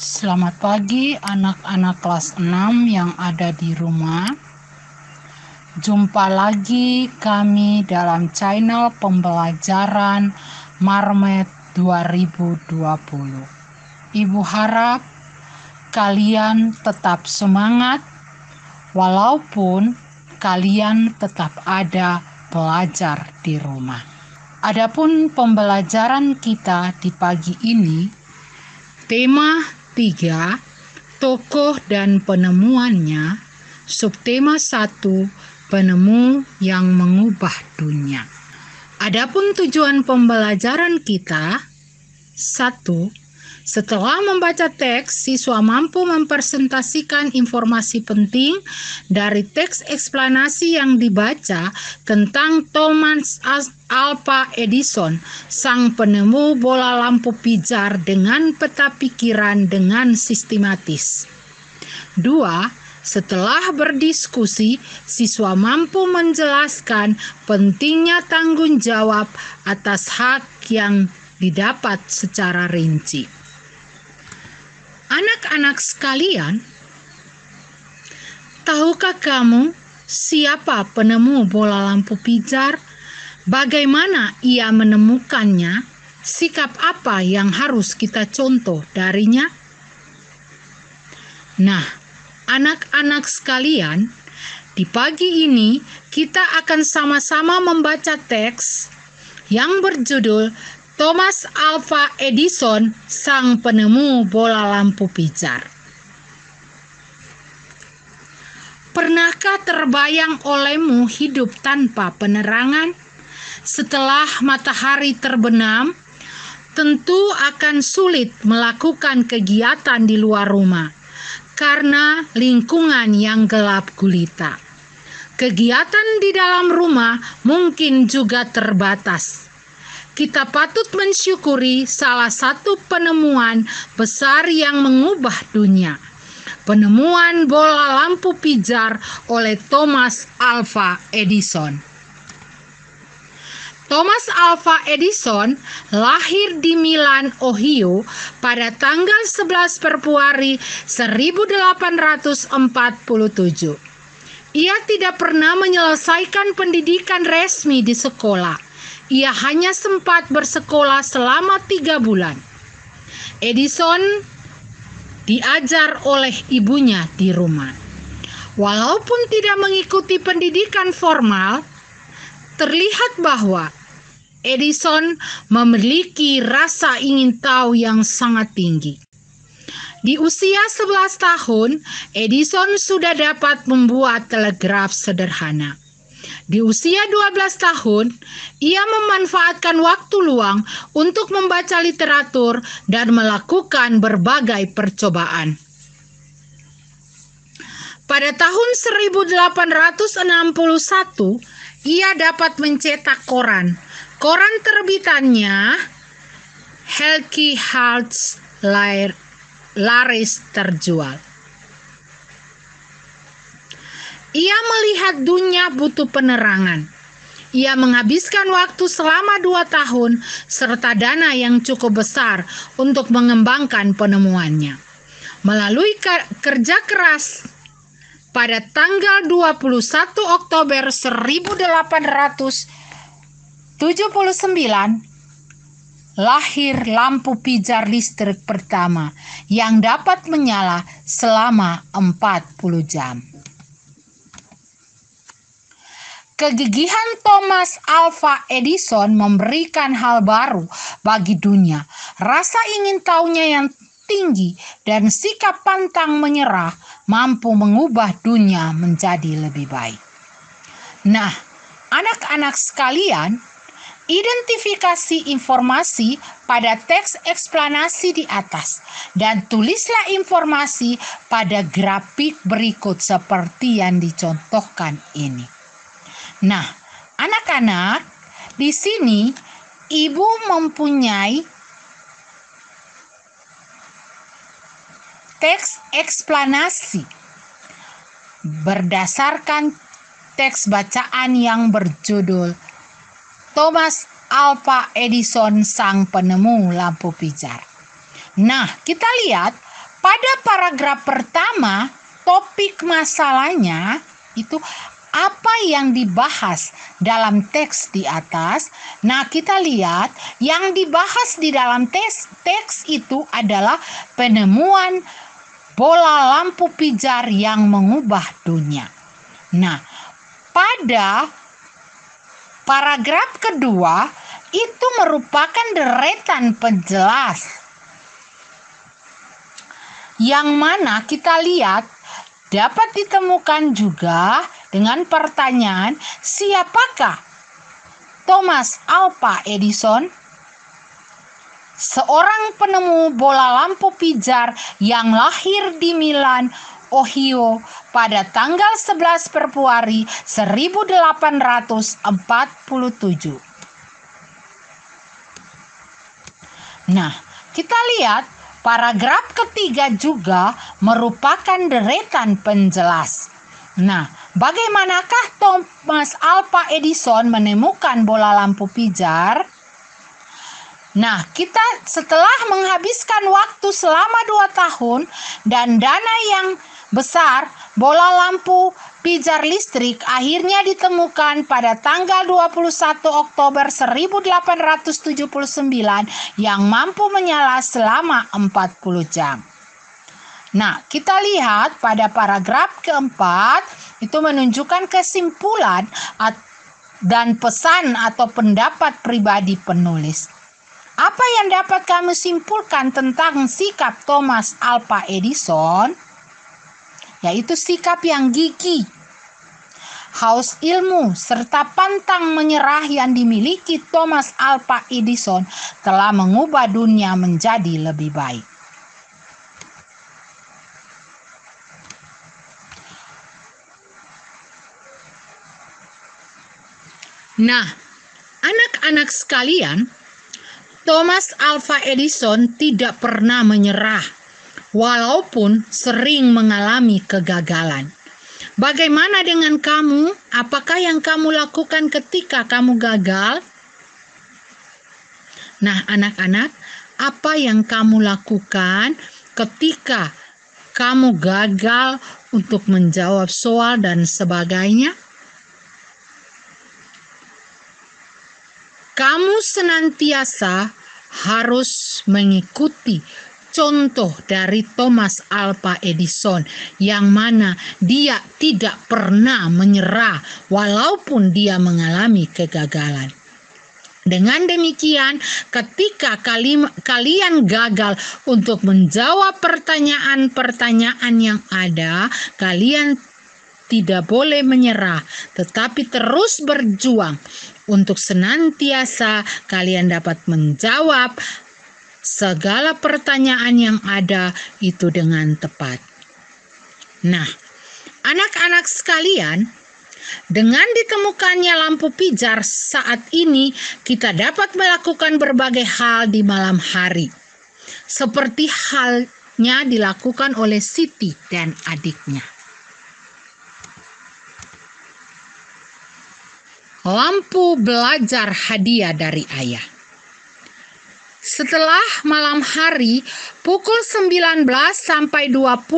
Selamat pagi anak-anak kelas 6 yang ada di rumah. Jumpa lagi kami dalam channel pembelajaran Marmet 2020. Ibu harap kalian tetap semangat walaupun kalian tetap ada belajar di rumah. Adapun pembelajaran kita di pagi ini, tema 3, tokoh dan penemuannya, subtema 1, penemu yang mengubah dunia. Adapun tujuan pembelajaran kita, 1. Setelah membaca teks, siswa mampu mempresentasikan informasi penting dari teks eksplanasi yang dibaca tentang Thomas Alva Edison, sang penemu bola lampu pijar, dengan peta pikiran dengan sistematis. 2. Setelah berdiskusi, siswa mampu menjelaskan pentingnya tanggung jawab atas hak yang didapat secara rinci. Anak-anak sekalian, tahukah kamu siapa penemu bola lampu pijar? Bagaimana ia menemukannya? Sikap apa yang harus kita contoh darinya? Nah, anak-anak sekalian, di pagi ini kita akan sama-sama membaca teks yang berjudul Thomas Alva Edison, sang penemu bola lampu pijar. Pernahkah terbayang olehmu hidup tanpa penerangan? Setelah matahari terbenam, tentu akan sulit melakukan kegiatan di luar rumah karena lingkungan yang gelap gulita. Kegiatan di dalam rumah mungkin juga terbatas. Kita patut mensyukuri salah satu penemuan besar yang mengubah dunia, penemuan bola lampu pijar oleh Thomas Alva Edison. Thomas Alva Edison lahir di Milan, Ohio pada tanggal 11 Februari 1847. Ia tidak pernah menyelesaikan pendidikan resmi di sekolah. Ia hanya sempat bersekolah selama 3 bulan. Edison diajar oleh ibunya di rumah. Walaupun tidak mengikuti pendidikan formal, terlihat bahwa Edison memiliki rasa ingin tahu yang sangat tinggi. Di usia 11 tahun, Edison sudah dapat membuat telegraf sederhana. Di usia 12 tahun, ia memanfaatkan waktu luang untuk membaca literatur dan melakukan berbagai percobaan. Pada tahun 1861, ia dapat mencetak koran. Koran terbitannya, Helki Hartz, laris terjual. Ia melihat dunia butuh penerangan. Ia menghabiskan waktu selama 2 tahun serta dana yang cukup besar untuk mengembangkan penemuannya. Melalui kerja keras, pada tanggal 21 Oktober 1879, lahir lampu pijar listrik pertama yang dapat menyala selama 40 jam. Kegigihan Thomas Alva Edison memberikan hal baru bagi dunia. Rasa ingin tahunya yang tinggi dan sikap pantang menyerah mampu mengubah dunia menjadi lebih baik. Nah, anak-anak sekalian, identifikasi informasi pada teks eksplanasi di atas dan tulislah informasi pada grafik berikut seperti yang dicontohkan ini. Nah, anak-anak, di sini ibu mempunyai teks eksplanasi berdasarkan teks bacaan yang berjudul Thomas Alva Edison, sang penemu lampu pijar. Nah, kita lihat pada paragraf pertama, topik masalahnya itu apa yang dibahas dalam teks di atas. Nah, kita lihat yang dibahas di dalam teks itu adalah penemuan bola lampu pijar yang mengubah dunia. Nah, pada paragraf kedua itu merupakan deretan penjelas, yang mana kita lihat dapat ditemukan juga dengan pertanyaan, siapakah Thomas Alva Edison? Seorang penemu bola lampu pijar yang lahir di Milan, Ohio pada tanggal 11 Februari 1847. Nah, kita lihat paragraf ketiga juga merupakan deretan penjelas. Nah, bagaimanakah Thomas Alva Edison menemukan bola lampu pijar? Nah, kita setelah menghabiskan waktu selama 2 tahun dan dana yang besar, bola lampu pijar listrik akhirnya ditemukan pada tanggal 21 Oktober 1879 yang mampu menyala selama 40 jam. Nah, kita lihat pada paragraf keempat itu menunjukkan kesimpulan dan pesan atau pendapat pribadi penulis. Apa yang dapat kami simpulkan tentang sikap Thomas Alva Edison? Yaitu sikap yang gigih, haus ilmu, serta pantang menyerah yang dimiliki Thomas Alva Edison telah mengubah dunia menjadi lebih baik. Nah, anak-anak sekalian, Thomas Alva Edison tidak pernah menyerah, walaupun sering mengalami kegagalan. Bagaimana dengan kamu? Apakah yang kamu lakukan ketika kamu gagal? Nah, anak-anak, apa yang kamu lakukan ketika kamu gagal untuk menjawab soal dan sebagainya? Kamu senantiasa harus mengikuti contoh dari Thomas Alva Edison, yang mana dia tidak pernah menyerah walaupun dia mengalami kegagalan. Dengan demikian, ketika kalian gagal untuk menjawab pertanyaan-pertanyaan yang ada, kalian tidak boleh menyerah, tetapi terus berjuang untuk senantiasa kalian dapat menjawab segala pertanyaan yang ada itu dengan tepat. Nah, anak-anak sekalian, dengan ditemukannya lampu pijar saat ini, kita dapat melakukan berbagai hal di malam hari, seperti halnya dilakukan oleh Siti dan adiknya. Lampu belajar hadiah dari ayah. Setelah malam hari pukul 19 sampai 20.00,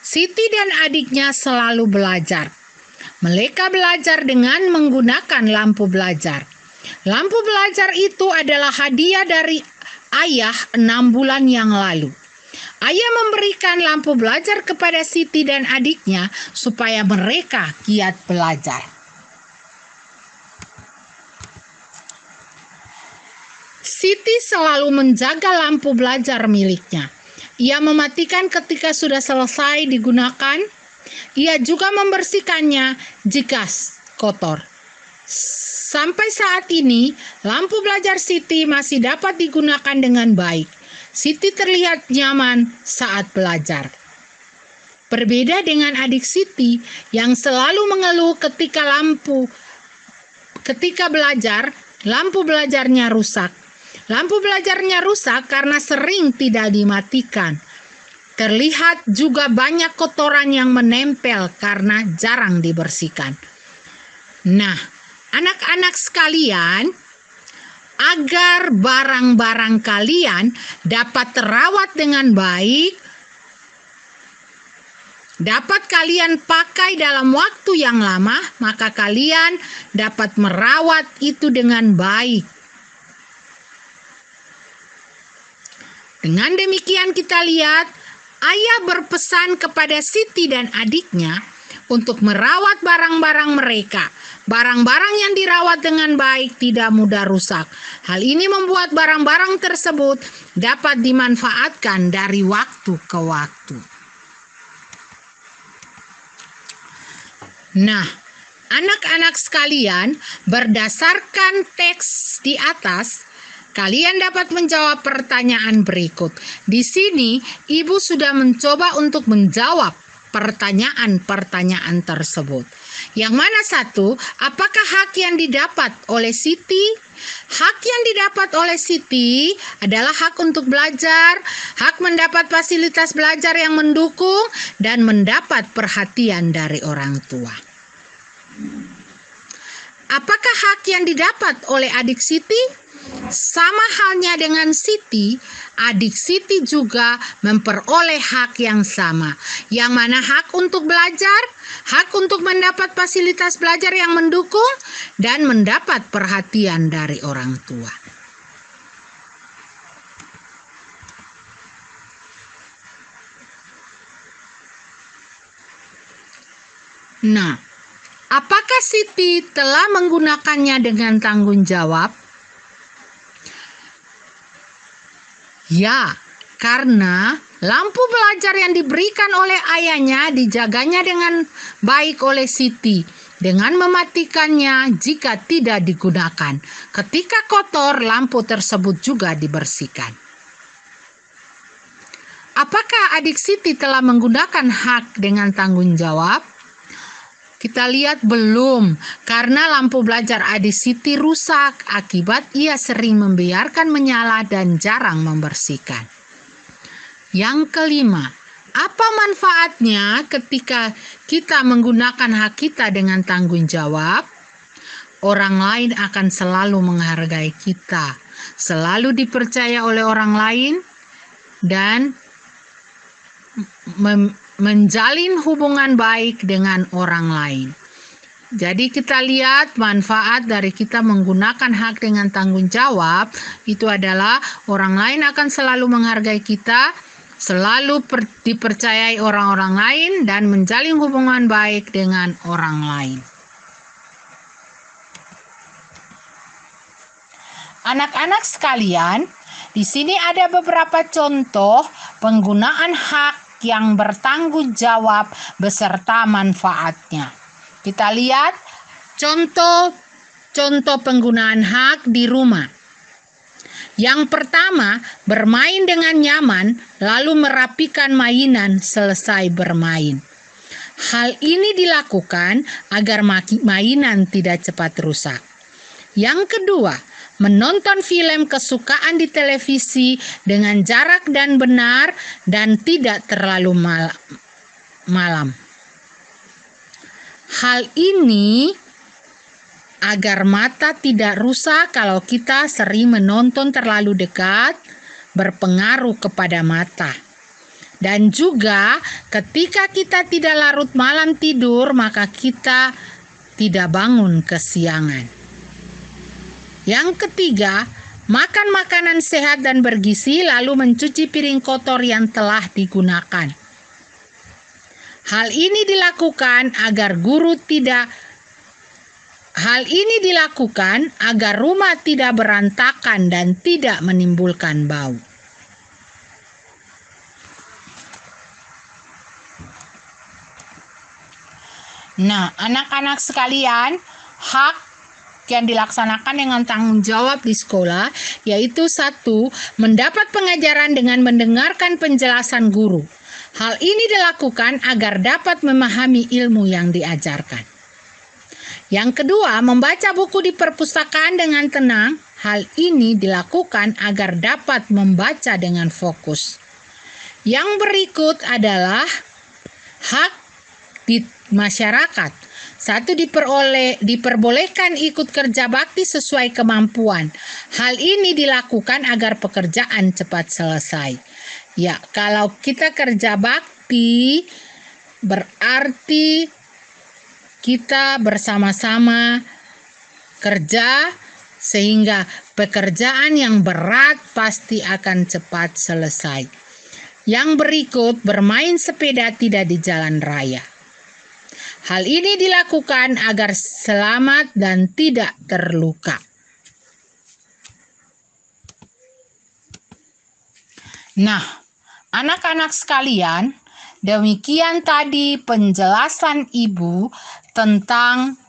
Siti dan adiknya selalu belajar. Mereka belajar dengan menggunakan lampu belajar. Lampu belajar itu adalah hadiah dari ayah 6 bulan yang lalu. Ayah memberikan lampu belajar kepada Siti dan adiknya supaya mereka giat belajar. Siti selalu menjaga lampu belajar miliknya. Ia mematikan ketika sudah selesai digunakan. Ia juga membersihkannya jika kotor. Sampai saat ini, lampu belajar Siti masih dapat digunakan dengan baik. Siti terlihat nyaman saat belajar. Berbeda dengan adik Siti yang selalu mengeluh ketika belajar, lampu belajarnya rusak. Lampu belajarnya rusak karena sering tidak dimatikan. Terlihat juga banyak kotoran yang menempel karena jarang dibersihkan. Nah, anak-anak sekalian, agar barang-barang kalian dapat terawat dengan baik, dapat kalian pakai dalam waktu yang lama, maka kalian dapat merawat itu dengan baik. Dengan demikian kita lihat ayah berpesan kepada Siti dan adiknya untuk merawat barang-barang mereka. Barang-barang yang dirawat dengan baik tidak mudah rusak. Hal ini membuat barang-barang tersebut dapat dimanfaatkan dari waktu ke waktu. Nah, anak-anak sekalian, berdasarkan teks di atas, kalian dapat menjawab pertanyaan berikut. Di sini, Ibu sudah mencoba untuk menjawab pertanyaan-pertanyaan tersebut. Yang mana satu, apakah hak yang didapat oleh Siti? Hak yang didapat oleh Siti adalah hak untuk belajar, hak mendapat fasilitas belajar yang mendukung, dan mendapat perhatian dari orang tua. Apakah hak yang didapat oleh adik Siti? Sama halnya dengan Siti, adik Siti juga memperoleh hak yang sama. Yang mana hak untuk belajar, hak untuk mendapat fasilitas belajar yang mendukung, dan mendapat perhatian dari orang tua. Nah, apakah Siti telah menggunakannya dengan tanggung jawab? Ya, karena lampu belajar yang diberikan oleh ayahnya dijaganya dengan baik oleh Siti dengan mematikannya jika tidak digunakan. Ketika kotor, lampu tersebut juga dibersihkan. Apakah adik Siti telah menggunakan hak dengan tanggung jawab? Kita lihat belum, karena lampu belajar adik Siti rusak akibat ia sering membiarkan menyala dan jarang membersihkan. Yang kelima, apa manfaatnya ketika kita menggunakan hak kita dengan tanggung jawab? Orang lain akan selalu menghargai kita, selalu dipercaya oleh orang lain, dan menjalin hubungan baik dengan orang lain. Jadi kita lihat manfaat dari kita menggunakan hak dengan tanggung jawab itu adalah orang lain akan selalu menghargai kita, selalu dipercayai orang-orang lain, dan menjalin hubungan baik dengan orang lain. Anak-anak sekalian, di sini ada beberapa contoh penggunaan hak yang bertanggung jawab beserta manfaatnya. Kita lihat contoh penggunaan hak di rumah. Yang pertama, bermain dengan nyaman lalu merapikan mainan selesai bermain. Hal ini dilakukan agar mainan tidak cepat rusak. Yang kedua, menonton film kesukaan di televisi dengan jarak dan benar dan tidak terlalu malam. Hal ini agar mata tidak rusak kalau kita sering menonton terlalu dekat, berpengaruh kepada mata. Dan juga ketika kita tidak larut malam tidur, maka kita tidak bangun kesiangan. Yang ketiga, makan makanan sehat dan bergizi lalu mencuci piring kotor yang telah digunakan. Hal ini dilakukan agar rumah tidak berantakan dan tidak menimbulkan bau. Nah, anak-anak sekalian, hak yang dilaksanakan dengan tanggung jawab di sekolah yaitu satu, mendapat pengajaran dengan mendengarkan penjelasan guru. Hal ini dilakukan agar dapat memahami ilmu yang diajarkan. Yang kedua, membaca buku di perpustakaan dengan tenang. Hal ini dilakukan agar dapat membaca dengan fokus. Yang berikut adalah hak di masyarakat. 1. Diperbolehkan ikut kerja bakti sesuai kemampuan. Hal ini dilakukan agar pekerjaan cepat selesai. Ya, kalau kita kerja bakti berarti kita bersama-sama kerja sehingga pekerjaan yang berat pasti akan cepat selesai. Yang berikut, bermain sepeda tidak di jalan raya. Hal ini dilakukan agar selamat dan tidak terluka. Nah, anak-anak sekalian, demikian tadi penjelasan Ibu tentang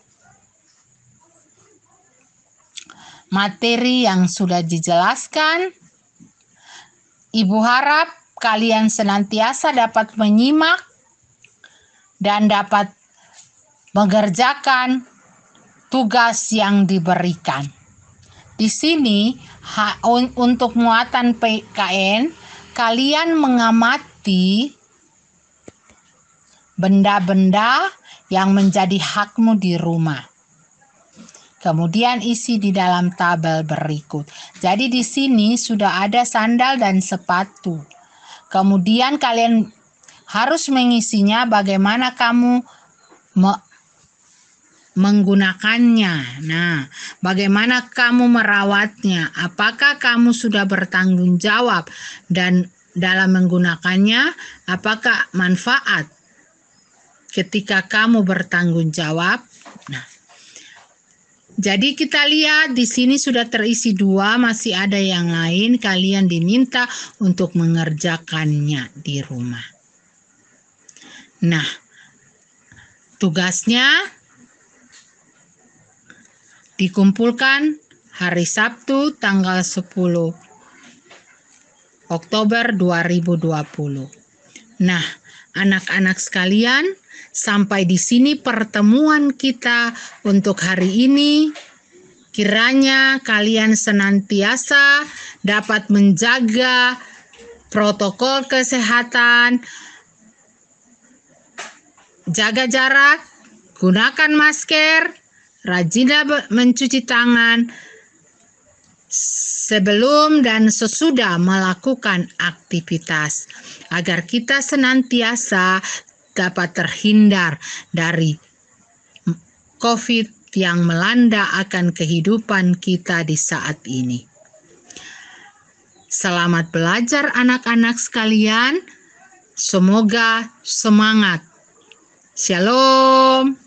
materi yang sudah dijelaskan. Ibu harap kalian senantiasa dapat menyimak dan dapat mengerjakan tugas yang diberikan. Di sini untuk muatan PKN, kalian mengamati benda-benda yang menjadi hakmu di rumah. Kemudian isi di dalam tabel berikut. Jadi di sini sudah ada sandal dan sepatu. Kemudian kalian harus mengisinya bagaimana kamu menggunakannya. Nah, bagaimana kamu merawatnya? Apakah kamu sudah bertanggung jawab dan dalam menggunakannya? Apakah manfaat ketika kamu bertanggung jawab? Nah, jadi kita lihat di sini sudah terisi 2, masih ada yang lain. Kalian diminta untuk mengerjakannya di rumah. Nah, tugasnya dikumpulkan hari Sabtu tanggal 10 Oktober 2020. Nah, anak-anak sekalian, sampai di sini pertemuan kita untuk hari ini. Kiranya kalian senantiasa dapat menjaga protokol kesehatan, jaga jarak, gunakan masker, rajinlah mencuci tangan sebelum dan sesudah melakukan aktivitas, agar kita senantiasa dapat terhindar dari COVID yang melanda akan kehidupan kita di saat ini. Selamat belajar anak-anak sekalian. Semoga semangat. Shalom.